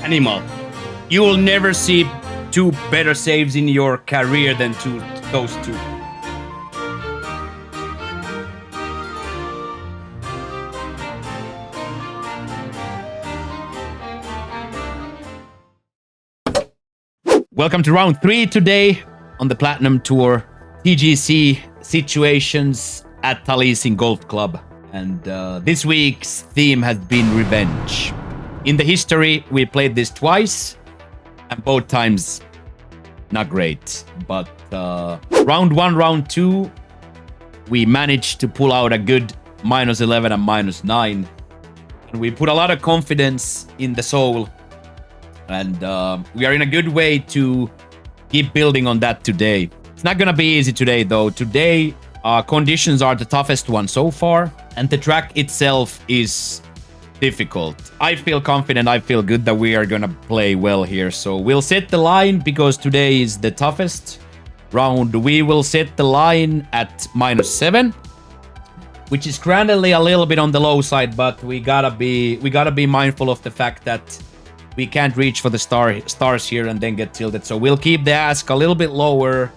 Animal. You will never see two better saves in your career than those two. Welcome to round 3 today on the Platinum Tour. TGC situations at Taliesin Golf Club. And this week's theme has been revenge. In the history, we played this twice, and both times not great. But round 1, round 2, we managed to pull out a good -11 and -9. And we put a lot of confidence in the soul. And we are in a good way to keep building on that today. It's not gonna be easy today, though. Today, conditions are the toughest one so far, and the track itself is difficult. I feel confident, I feel good that we are gonna play well here. So we'll set the line because today is the toughest round. We will set the line at -7, which is grandly a little bit on the low side, but we gotta be mindful of the fact that we can't reach for the stars here and then get tilted. So we'll keep the ask a little bit lower,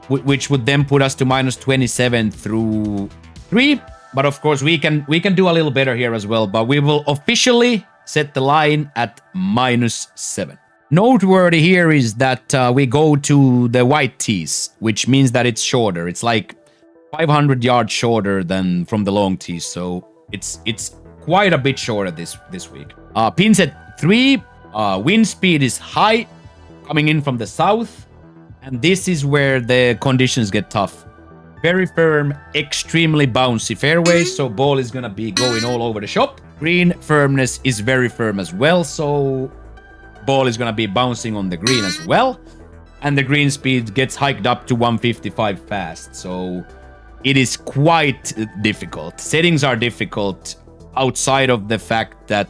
which would then put us to -27 through 3. But of course, we can do a little better here as well. But we will officially set the line at -7. Noteworthy here is that we go to the white tees, which means that it's shorter. It's like 500 yards shorter than from the long tees. So it's quite a bit shorter this week. Pins at 3. Wind speed is high, coming in from the south, and this is where the conditions get tough. Very firm, extremely bouncy fairways, so ball is gonna be going all over the shop. Green firmness is very firm as well, so ball is gonna be bouncing on the green as well. And the green speed gets hiked up to 155 fast, so it is quite difficult. Settings are difficult outside of the fact that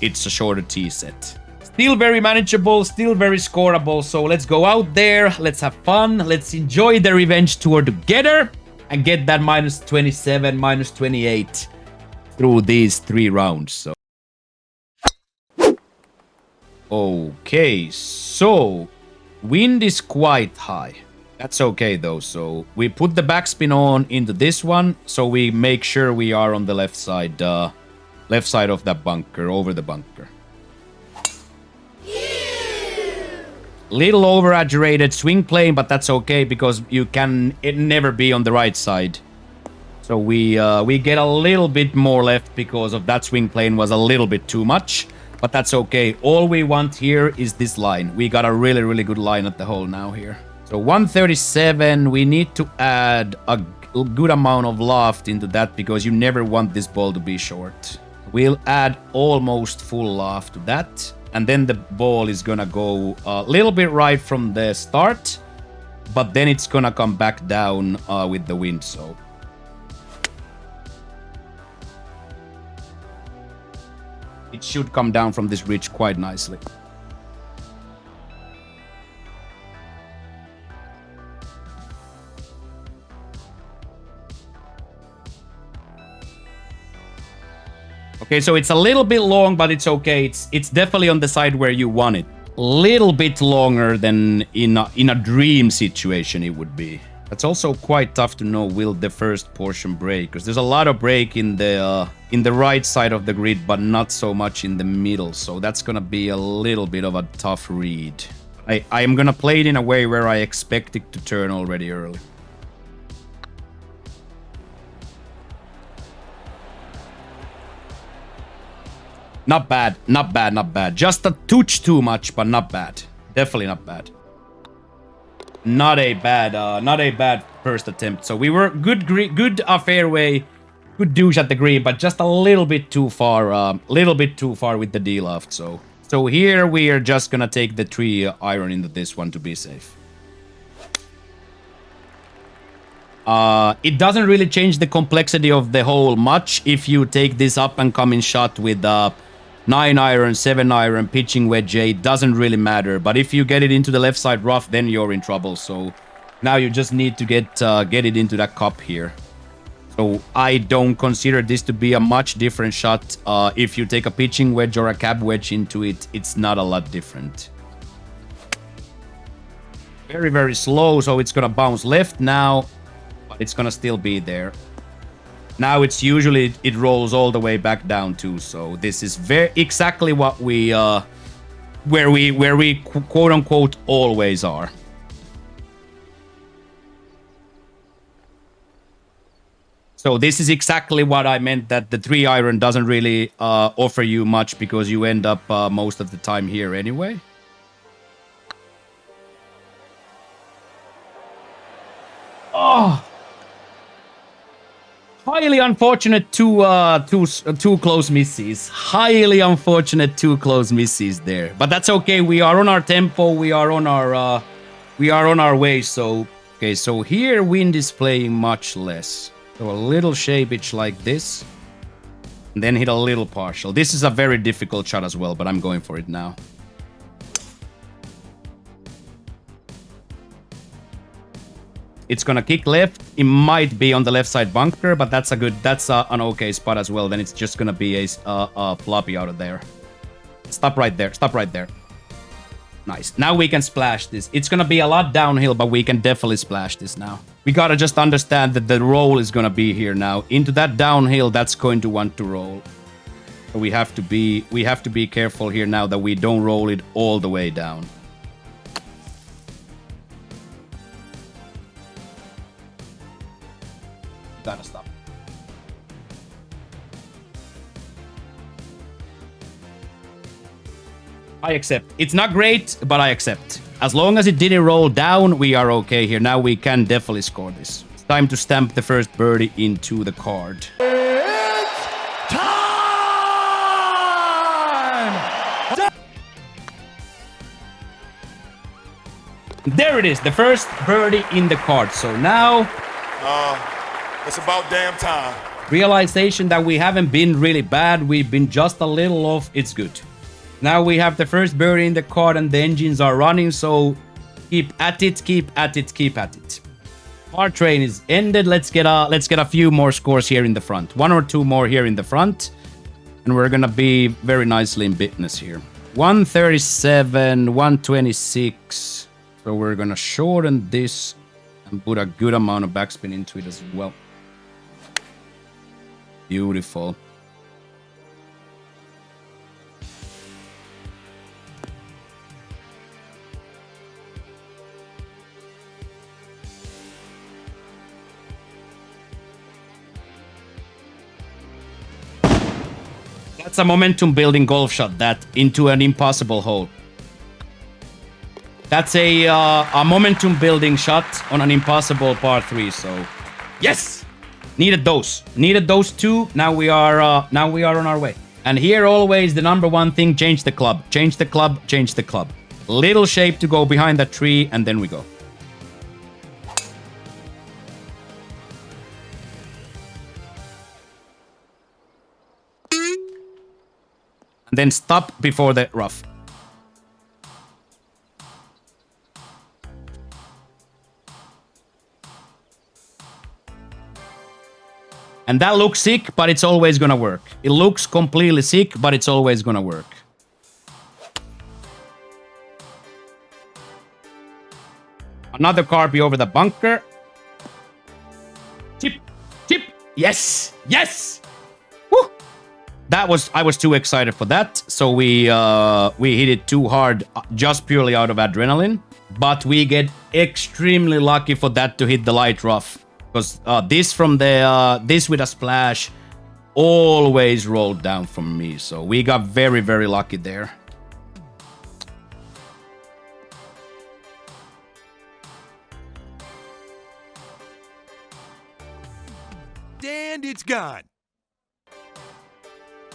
it's a shorter tee set. Still very manageable, still very scoreable. So let's go out there, let's have fun, let's enjoy the revenge tour together and get that -27, -28 through these 3 rounds. So okay, so wind is quite high. That's okay though. So we put the backspin on into this one, so we make sure we are on the left side of that bunker, over the bunker. Little over-exaggerated swing plane, but that's okay because it never be on the right side. So we get a little bit more left because of that swing plane was a little bit too much, but that's okay. All we want here is this line. We got a really good line at the hole now here. So 137, we need to add a good amount of loft into that because you never want this ball to be short. We'll add almost full loft to that. And then the ball is gonna go a little bit right from the start, but then it's gonna come back down with the wind, so. It should come down from this ridge quite nicely. Okay, so it's a little bit long, but it's okay. It's definitely on the side where you want it. Little bit longer than in a dream situation it would be. That's also quite tough to know, will the first portion break? Because there's a lot of break in the right side of the grid, but not so much in the middle. So that's gonna be a little bit of a tough read. I am gonna play it in a way where I expect it to turn already early. Not bad, not bad, not bad. Just a touch too much, but not bad. Definitely not bad. Not a bad first attempt. So we were good fairway, good douche at the green, but just a little bit too far with the D-loft. So here we are just gonna take the 3 iron into this one to be safe. It doesn't really change the complexity of the hole much if you take this up and come in shot with 9 iron, 7 iron, pitching wedge 8, doesn't really matter. But if you get it into the left side rough, then you're in trouble. So now you just need to get it into that cup here. So I don't consider this to be a much different shot. If you take a pitching wedge or a cab wedge into it, it's not a lot different. Very, very slow, so it's gonna bounce left now, but it's gonna still be there. Now it's usually, it rolls all the way back down too, so this is very exactly what we, where we quote unquote always are. So this is exactly what I meant, that the 3-iron doesn't really offer you much because you end up most of the time here anyway. Oh, highly unfortunate two close misses. Highly unfortunate 2 close misses there, but that's okay. We are on our tempo. We are on our way. So okay, so here wind is playing much less. So a little shapeage like this, and then hit a little partial. This is a very difficult shot as well, but I'm going for it now. It's gonna kick left. It might be on the left side bunker, but that's an okay spot as well. Then it's just gonna be a floppy out of there. Stop right there. Stop right there. Nice. Now we can splash this. It's gonna be a lot downhill, but we can definitely splash this now. We gotta just understand that the roll is gonna be here now. Into that downhill, that's going to want to roll. So we have to be careful here now that we don't roll it all the way down. Gotta stop. I accept. It's not great, but I accept. As long as it didn't roll down, we are okay here. Now we can definitely score this. It's time to stamp the first birdie into the card. It's time! There it is, the first birdie in the card. So now, it's about damn time. realization that we haven't been really bad. We've been just a little off. It's good. Now we have the first birdie in the card and the engines are running, so keep at it, keep at it, keep at it. Our train is ended. Let's get a few more scores here in the front. 1 or 2 more here in the front, and we're gonna be very nicely in business here. 137, 126. So we're gonna shorten this and put a good amount of backspin into it as well. Beautiful. That's a momentum building golf shot, that into an impossible hole. That's a momentum building shot on an impossible par 3. So yes, needed those 2. Now we are on our way. And here always the number one thing: change the club, change the club, change the club. Little shape to go behind that tree, and then we go. And then stop before the rough. And that looks sick, but it's always gonna work. It looks completely sick, but it's always gonna work. Another carby over the bunker. Chip, chip. Yes, yes. Woo. I was too excited for that, so we hit it too hard, just purely out of adrenaline. But we get extremely lucky for that to hit the light rough, because this with a splash always rolled down from me. So we got very, very lucky there. And it's gone.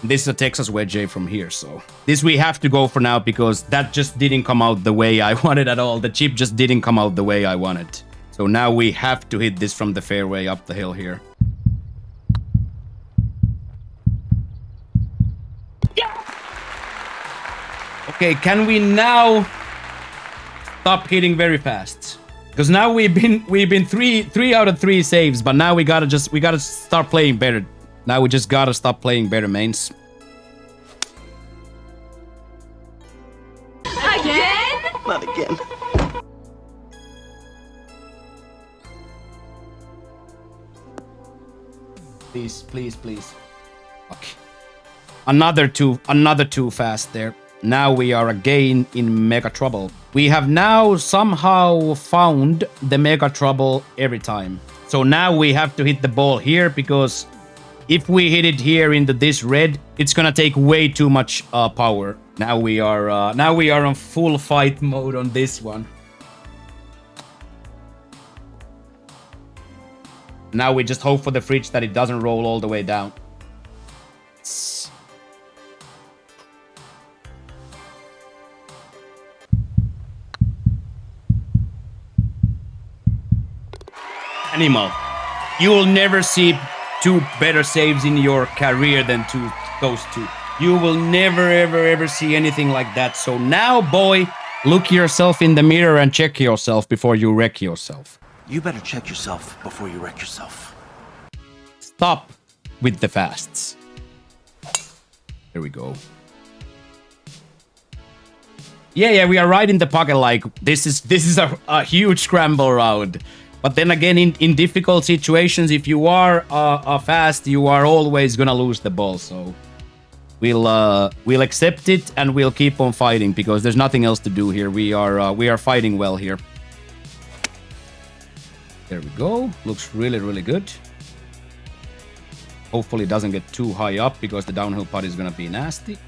This is a Texas Wedge from here, so this we have to go for now, because that just didn't come out the way I wanted at all. The chip just didn't come out the way I wanted. So now we have to hit this from the fairway up the hill here. Yeah! Okay, can we now stop hitting very fast? Because now we've been three out of 3 saves, but now we gotta start playing better. Now we just gotta stop playing better, mains. Again? Not again. Please, please, please. Okay. Another two fast there. Now we are again in mega trouble. We have now somehow found the mega trouble every time. So now we have to hit the ball here, because if we hit it here into this red, it's gonna take way too much power. Now we are on full fight mode on this one. Now we just hope for the fridge that it doesn't roll all the way down. Animal. You will never see 2 better saves in your career than those 2. You will never, ever see anything like that. So now, boy, look yourself in the mirror and check yourself before you wreck yourself. You better check yourself before you wreck yourself. Stop with the fasts. There we go. Yeah, we are right in the pocket. Like, this is a huge scramble round. But then again, in difficult situations, if you are fast, you are always gonna lose the ball. So we'll accept it and we'll keep on fighting, because there's nothing else to do here. We are fighting well here. There we go. Looks really, really good. Hopefully it doesn't get too high up, because the downhill putt is gonna be nasty.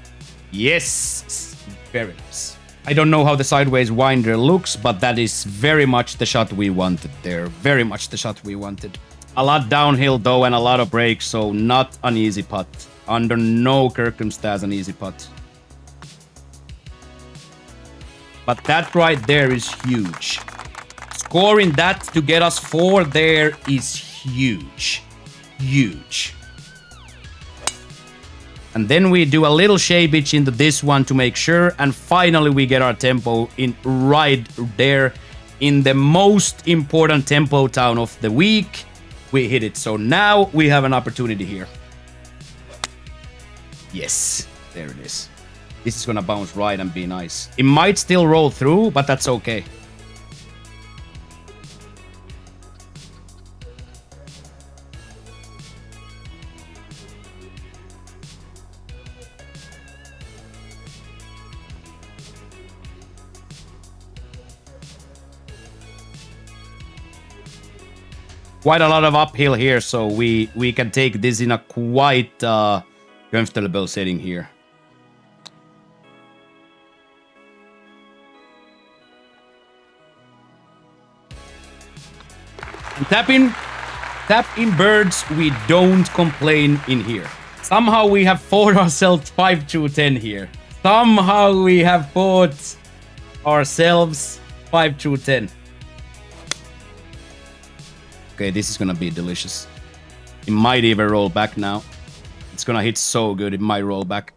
Yes, very nice. I don't know how the sideways winder looks, but that is very much the shot we wanted there. Very much the shot we wanted. A lot downhill though, and a lot of breaks, so not an easy putt. Under no circumstance an easy putt. But that right there is huge. Scoring that to get us 4 there is huge. Huge. And then we do a little shapeage into this one to make sure. And finally we get our tempo in right there in the most important tempo town of the week. We hit it. So now we have an opportunity here. Yes, there it is. This is gonna bounce right and be nice. It might still roll through, but that's okay. Quite a lot of uphill here, so we can take this in a quite comfortable setting here. And tap in birds, we don't complain in here. Somehow we have fought ourselves 5 through 10 here. Somehow we have fought ourselves 5 through 10. Okay, this is gonna be delicious. It might even roll back now. It's gonna hit so good, it might roll back.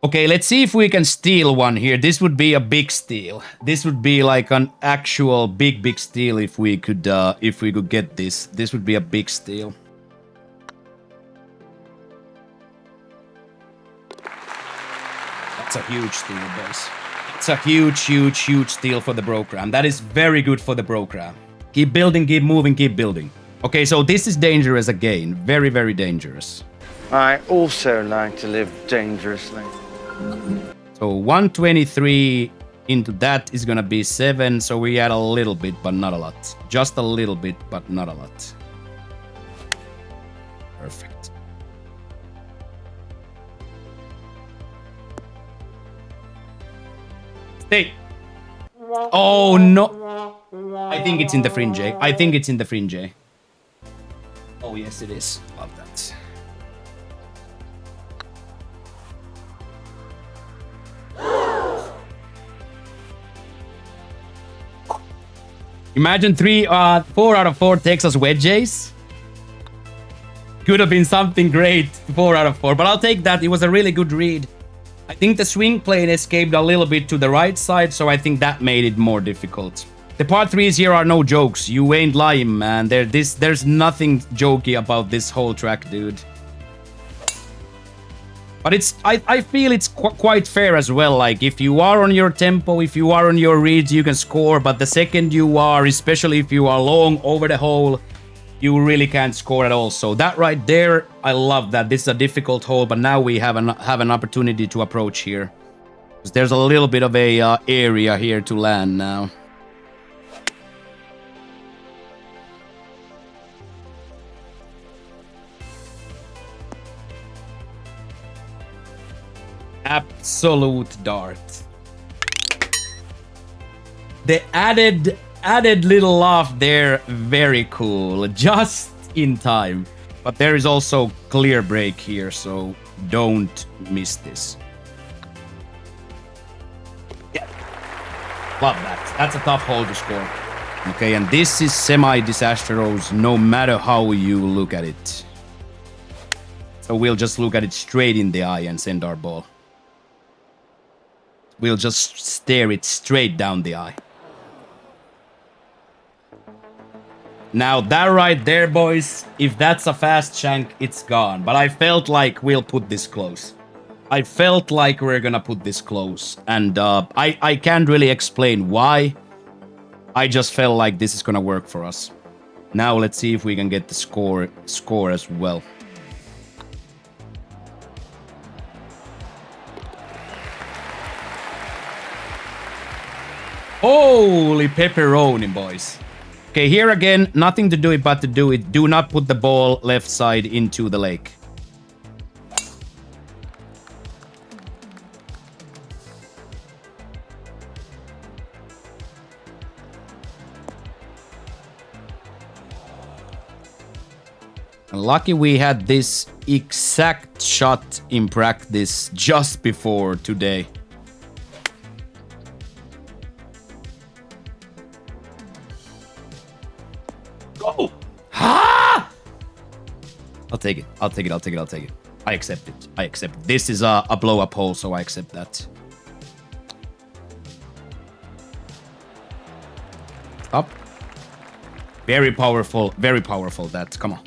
Okay, let's see if we can steal one here. This would be a big steal. This would be like an actual big steal if we could get this. This would be a big steal. That's a huge steal, boys. It's a huge steal for the program. That is very good for the program. Keep building, keep moving, keep building. Okay, so this is dangerous again. Very dangerous. I also like to live dangerously. So 123 into that is gonna be 7. So we add a little bit, but not a lot. Just a little bit, but not a lot. Perfect. Stay. Oh no. I think it's in the fringe. I think it's in the fringe. Oh yes, it is. Love that. Imagine 4 out of 4 Texas wedges. Could have been something great, 4 out of 4, but I'll take that. It was a really good read. I think the swing plane escaped a little bit to the right side, so I think that made it more difficult. The par 3s here are no jokes. You ain't lying, man. There's nothing jokey about this whole track, dude. But I feel it's quite fair as well. Like, if you are on your tempo, if you are on your reads, you can score. But the second you are, especially if you are long over the hole, you really can't score at all. So that right there, I love that. This is a difficult hole, but now we have an opportunity to approach here. There's a little bit of a area here to land now. Absolute dart. The added little laugh there, very cool, just in time. But there is also clear break here, so don't miss this. Yeah, love that. That's a tough hole to score. Okay, and this is semi-disastrous no matter how you look at it. So we'll just look at it straight in the eye and send our ball. We'll just stare it straight down the eye. Now that right there, boys, if that's a fast shank, it's gone. But I felt like we'll put this close. I felt like we're gonna put this close. And I can't really explain why. I just felt like this is gonna work for us. Now let's see if we can get the score as well. Holy pepperoni, boys. Okay, here again, nothing to do it but to do it. Do not put the ball left side into the lake. And lucky we had this exact shot in practice just before today. Go! Ha! I'll take it. I'll take it. I'll take it. I'll take it. I accept it. I accept it. This is a blow-up hole, so I accept that. Up. Very powerful. Very powerful, that. Come on.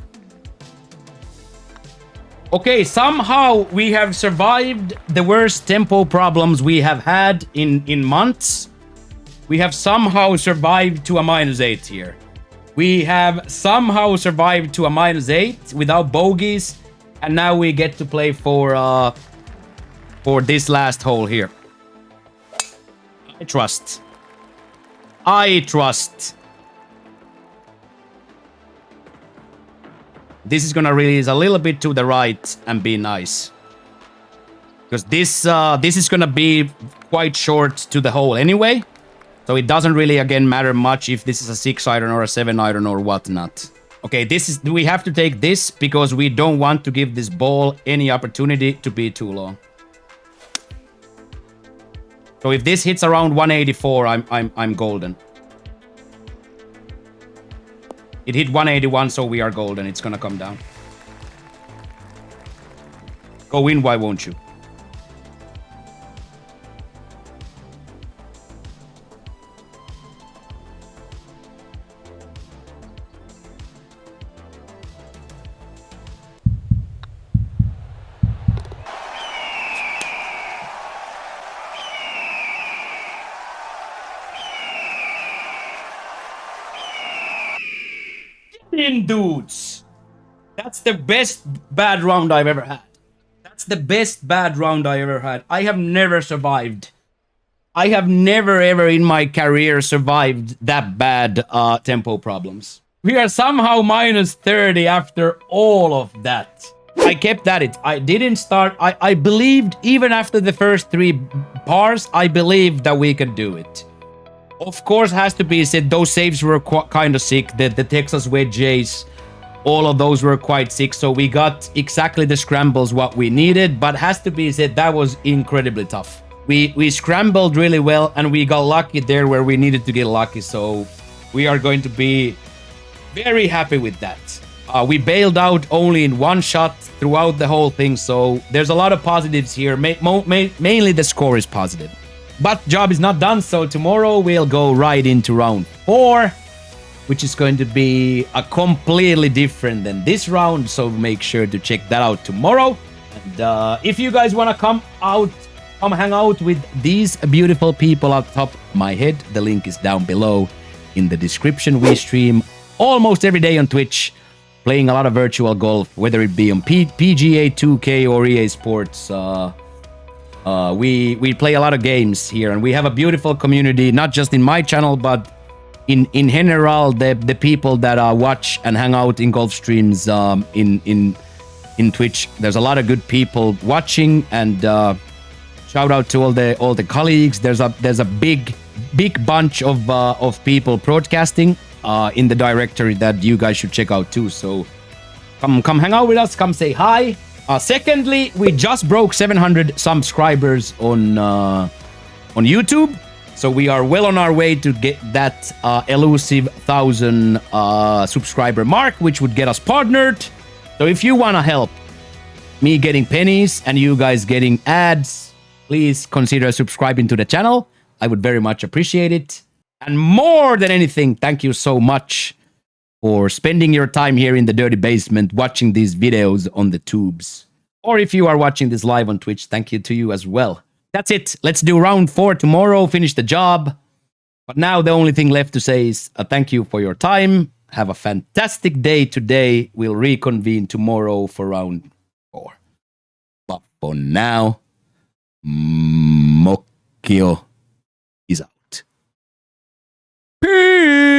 Okay, somehow we have survived the worst tempo problems we have had in months. We have somehow survived to a -8 here. We have somehow survived to a -8 without bogeys, and now we get to play for this last hole here. I trust. I trust. This is gonna release a little bit to the right and be nice. Because this is gonna be quite short to the hole anyway. So it doesn't really, again, matter much if this is a 6-iron or a 7-iron or whatnot. Okay, we have to take this because we don't want to give this ball any opportunity to be too long. So if this hits around 184, I'm golden. It hit 181, so we are golden. It's gonna come down. Go in, why won't you? In, dudes. That's the best bad round I've ever had. That's the best bad round I ever had. I have never survived. I have never ever in my career survived that bad tempo problems. We are somehow -30 after all of that. I kept at it. I didn't start. I believed even after the first 3 pars, I believed that we could do it. Of course, has to be said, those saves were kind of sick. The Texas Wedges, all of those were quite sick. So we got exactly the scrambles what we needed. But has to be said, that was incredibly tough. We scrambled really well, and we got lucky there where we needed to get lucky. So we are going to be very happy with that. We bailed out only in one shot throughout the whole thing, so there's a lot of positives here. Mainly the score is positive. But job is not done, so tomorrow we'll go right into round 4, which is going to be a completely different than this round, so make sure to check that out tomorrow. And if you guys want to come hang out with these beautiful people at top of my head, the link is down below in the description. We stream almost every day on Twitch, playing a lot of virtual golf, whether it be on PGA 2K or EA Sports. We play a lot of games here, and we have a beautiful community, not just in my channel, but in general, the people that watch and hang out in golf streams in Twitch. There's a lot of good people watching, and shout out to all the colleagues. There's a big bunch of people broadcasting in the directory that you guys should check out too. So come hang out with us, come say hi. Secondly, we just broke 700 subscribers on YouTube, so we are well on our way to get that elusive 1,000 subscriber mark, which would get us partnered. So if you want to help me getting pennies and you guys getting ads, please consider subscribing to the channel. I would very much appreciate it. And more than anything, thank you so much for spending your time here in the dirty basement watching these videos on the tubes. Or if you are watching this live on Twitch, thank you to you as well. That's it. Let's do round 4 tomorrow, finish the job. But now the only thing left to say is thank you for your time. Have a fantastic day today. We'll reconvene tomorrow for round 4. But for now, Mokio is out. Peace!